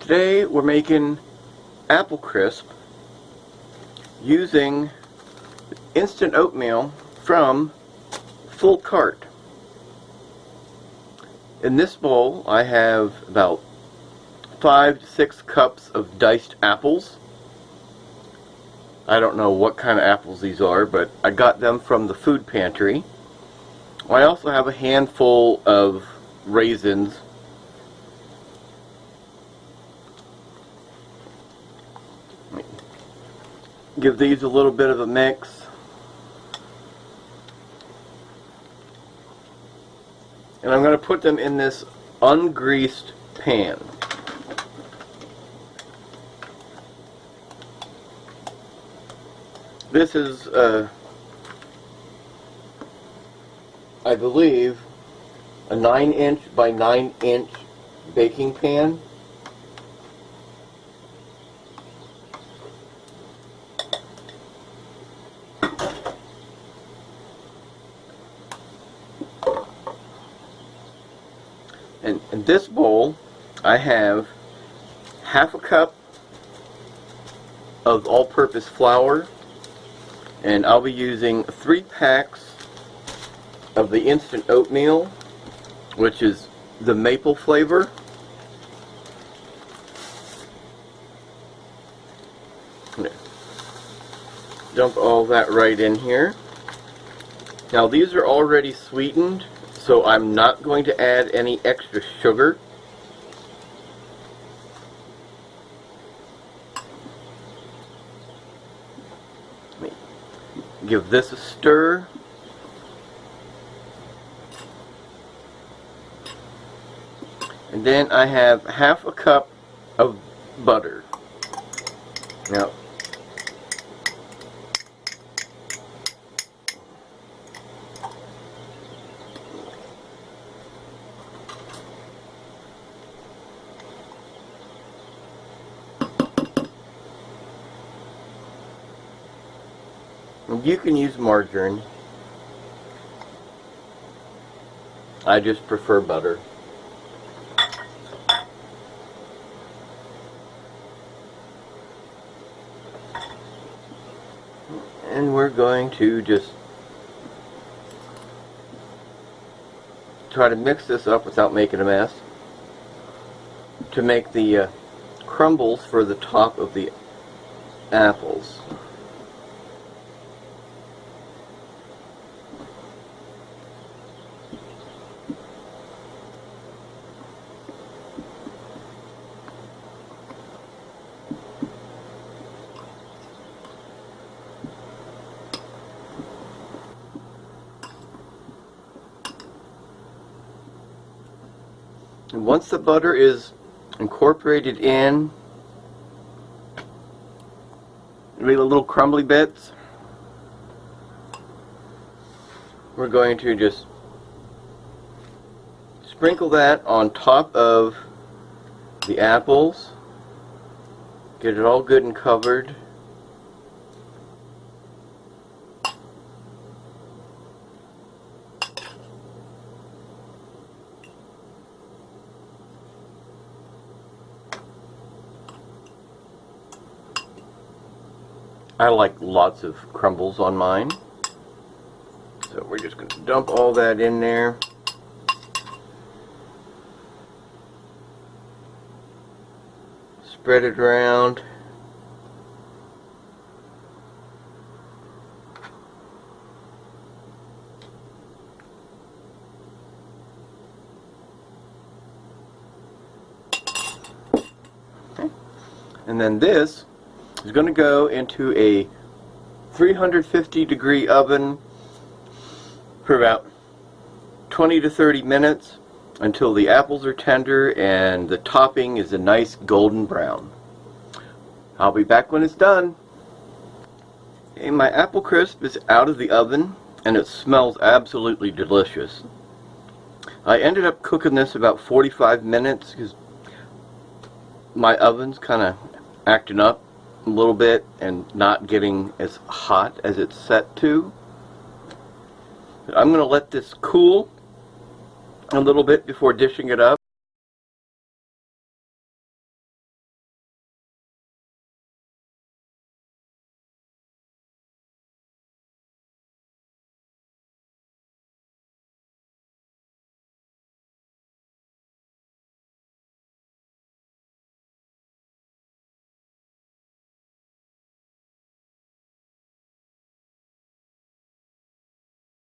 Today we're making apple crisp using instant oatmeal from Full Cart. In this bowl I have about 5 to 6 cups of diced apples. I don't know what kind of apples these are, but I got them from the food pantry. I also have a handful of raisins. Give these a little bit of a mix. And I'm going to put them in this ungreased pan. This is, I believe, a 9-inch by 9-inch baking pan. And in this bowl, I have half a cup of all-purpose flour, and I'll be using 3 packs of the instant oatmeal, which is the maple flavor. Dump all that right in here. Now these are already sweetened, so I'm not going to add any extra sugar. Give this a stir. And then I have half a cup of butter. Now, you can use margarine. I just prefer butter. And we're going to just try to mix this up without making a mess to make the crumbles for the top of the apples. And once the butter is incorporated in, the little crumbly bits, we're going to just sprinkle that on top of the apples, get it all good and covered. I like lots of crumbles on mine, so we're just going to dump all that in there. Spread it around. Okay. And then this is going to go into a 350-degree oven for about 20 to 30 minutes until the apples are tender and the topping is a nice golden brown. I'll be back when it's done. Okay, my apple crisp is out of the oven and it smells absolutely delicious. I ended up cooking this about 45 minutes because my oven's kind of acting up a little bit and not getting as hot as it's set to. I'm going to let this cool a little bit before dishing it up.